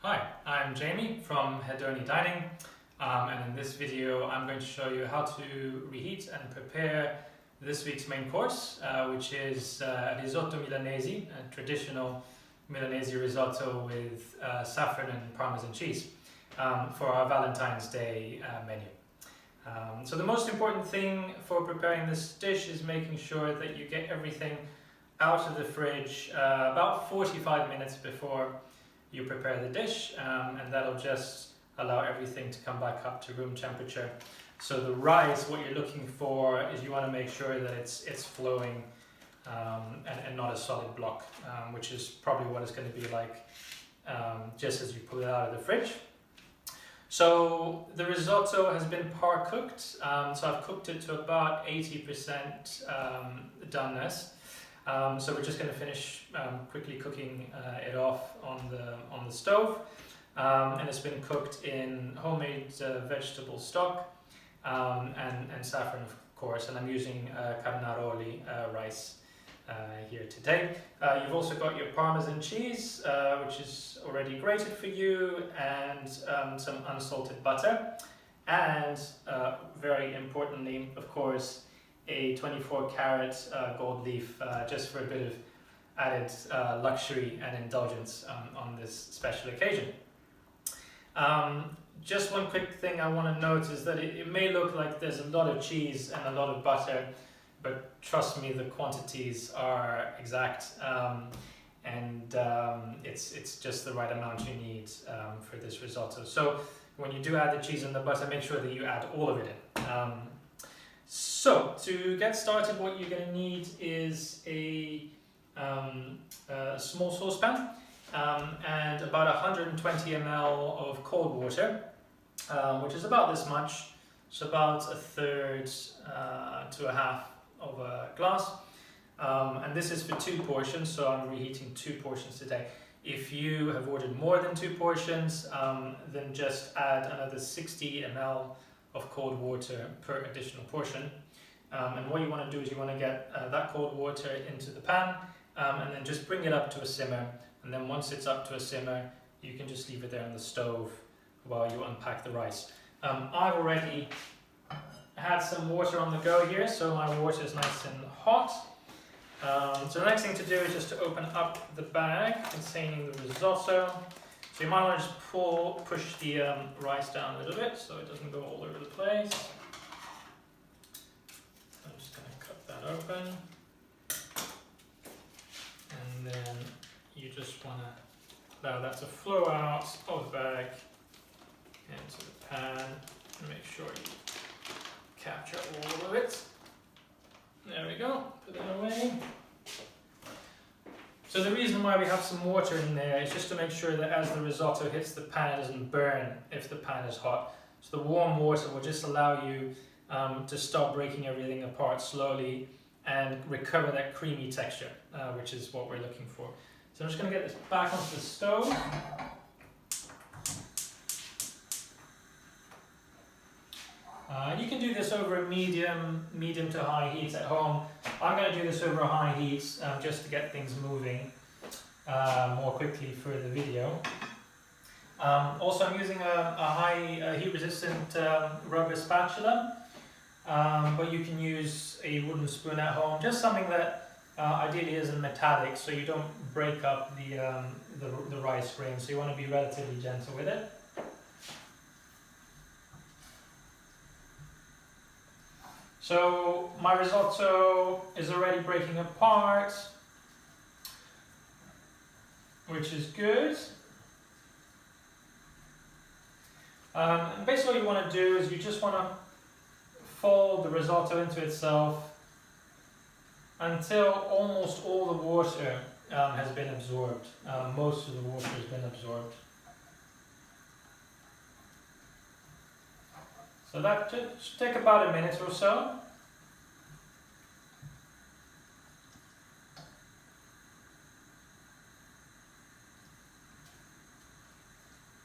Hi, I'm Jamie from Hedone.dining, and in this video I'm going to show you how to reheat and prepare this week's main course, which is Risotto Milanese, a traditional Milanese risotto with saffron and Parmesan cheese for our Valentine's Day menu. So the most important thing for preparing this dish is making sure that you get everything out of the fridge about 45 minutes before you prepare the dish, and that'll just allow everything to come back up to room temperature. So the rice, what you're looking for is you want to make sure that it's flowing and not a solid block, which is probably what it's going to be like just as you pull it out of the fridge. So the risotto has been par cooked, so I've cooked it to about 80% doneness. So we're just going to finish quickly cooking it off on the stove, and it's been cooked in homemade vegetable stock and saffron, of course, and I'm using carnaroli rice here today. You've also got your Parmesan cheese, which is already grated for you, and some unsalted butter, and very importantly, of course, a 24-carat gold leaf, just for a bit of added luxury and indulgence on this special occasion. Just one quick thing I want to note is that it may look like there's a lot of cheese and a lot of butter, but trust me, the quantities are exact, and it's just the right amount you need for this risotto. So when you do add the cheese and the butter, make sure that you add all of it in. So to get started, what you're going to need is a small saucepan and about 120 ml of cold water, which is about this much, so about a third to a half of a glass. And this is for 2 portions, so I'm reheating 2 portions today. If you have ordered more than 2 portions, then just add another 60 ml of cold water per additional portion. And what you want to do is you want to get that cold water into the pan, and then just bring it up to a simmer, and then once it's up to a simmer you can just leave it there on the stove while you unpack the rice. I've already had some water on the go here, so my water is nice and hot. So the next thing to do is just to open up the bag containing the risotto. So you might want to just push the rice down a little bit so it doesn't go all over the place. I'm just going to cut that open. And then you just want to allow that to flow out of the bag into the pan and make sure you capture all of it. There we go, put it away. So the reason why we have some water in there is just to make sure that as the risotto hits the pan, it doesn't burn if the pan is hot. So the warm water will just allow you to stop breaking everything apart slowly and recover that creamy texture, which is what we're looking for. So I'm just going to get this back onto the stove. You can do this over a medium to high heat at home. I'm going to do this over a high heat just to get things moving more quickly for the video. Also, I'm using a high heat-resistant rubber spatula, but you can use a wooden spoon at home, just something that ideally isn't metallic, so you don't break up the rice grain. So you want to be relatively gentle with it. So my risotto is already breaking apart, which is good. And basically what you want to do is you just want to fold the risotto into itself until almost all the water has been absorbed. Most of the water has been absorbed. So that should take about a minute or so.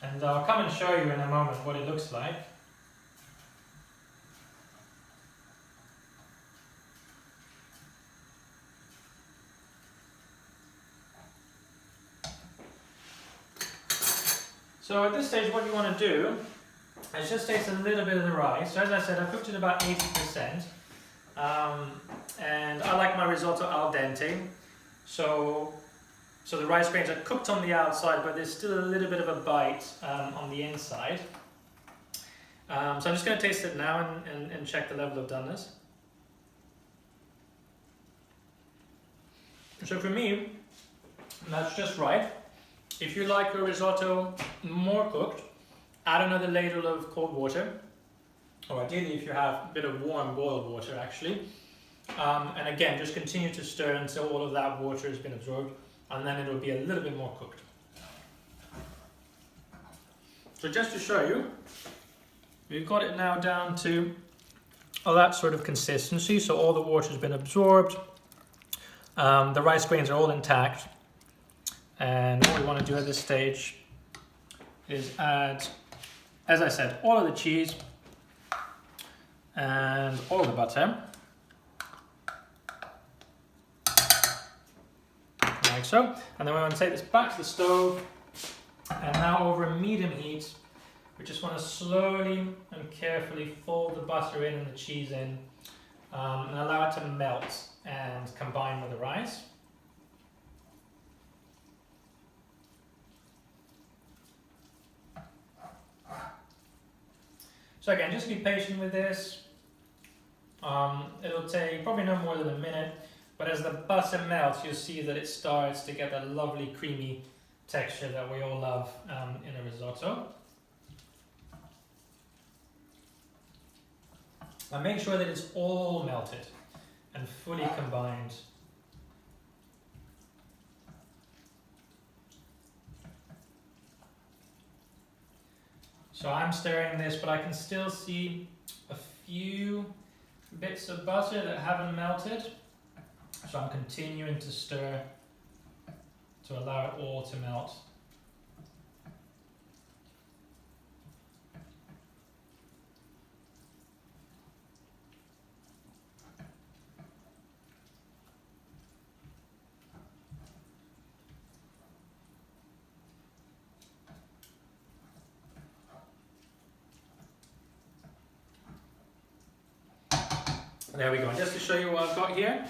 And I'll come and show you in a moment what it looks like. So at this stage what you want to do is just taste a little bit of the rice. So as I said, I've cooked it about 80%. And I like my risotto al dente. So the rice grains are cooked on the outside, but there's still a little bit of a bite on the inside. So I'm just going to taste it now and check the level of doneness. So for me, that's just right. If you like your risotto more cooked, add another ladle of cold water, or ideally if you have a bit of warm boiled water actually. And again, just continue to stir until all of that water has been absorbed, and then it'll be a little bit more cooked. So just to show you, we've got it now down to that sort of consistency, so all the water has been absorbed, the rice grains are all intact, and what we want to do at this stage is add, as I said, all of the cheese and all of the butter. Like so, and then we want to take this back to the stove, and now over a medium heat we just want to slowly and carefully fold the butter in and the cheese in, and allow it to melt and combine with the rice. So again, just be patient with this. It'll take probably no more than a minute. But as the butter melts, you'll see that it starts to get that lovely creamy texture that we all love in a risotto. And make sure that it's all melted and fully combined. So I'm stirring this, but I can still see a few bits of butter that haven't melted. So I'm continuing to stir to allow it all to melt. There we go. And just to show you what I've got here.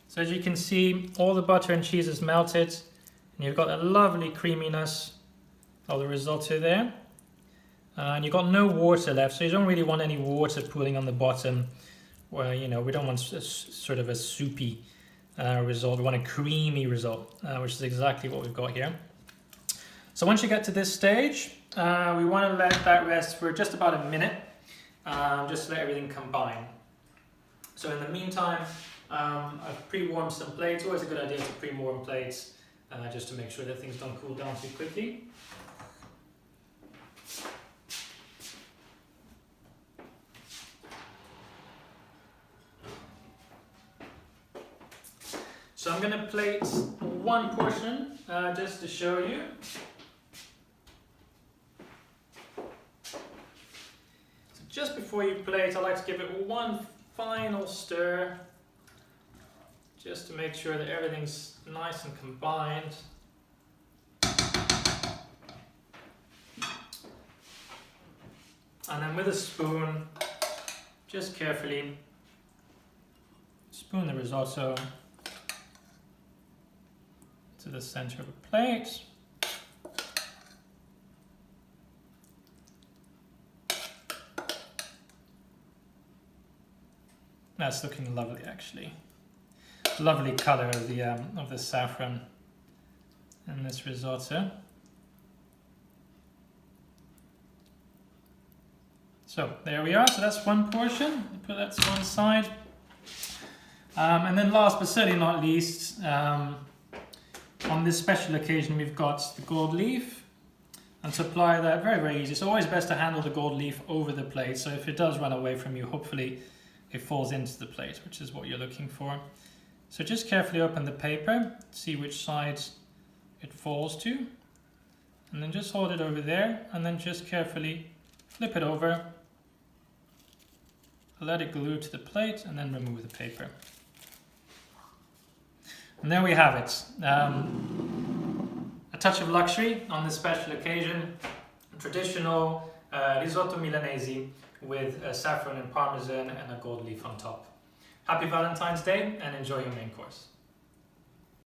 So as you can see, all the butter and cheese is melted, and you've got a lovely creaminess of the risotto there. And you've got no water left, so you don't really want any water pooling on the bottom. Where, you know, we don't want sort of a soupy result. We want a creamy result, which is exactly what we've got here. So once you get to this stage, we want to let that rest for just about a minute, just to let everything combine. So in the meantime, I've pre-warmed some plates. Always a good idea to pre-warm plates, just to make sure that things don't cool down too quickly. So I'm going to plate one portion just to show you. So just before you plate, I like to give it one final stir, just to make sure that everything's nice and combined. And then with a spoon, just carefully spoon the risotto to the center of a plate. That's looking lovely, actually. Lovely color of the saffron in this risotto. So there we are. So that's one portion. Put that to one side. And then last but certainly not least, on this special occasion, we've got the gold leaf. And to apply that, very, very easy. It's always best to handle the gold leaf over the plate. So if it does run away from you, hopefully it falls into the plate, which is what you're looking for. So just carefully open the paper, see which side it falls to, and then just hold it over there, and then just carefully flip it over, let it glue to the plate, and then remove the paper. And there we have it. A touch of luxury on this special occasion. Traditional risotto Milanese with saffron and Parmesan and a gold leaf on top. Happy Valentine's Day and enjoy your main course.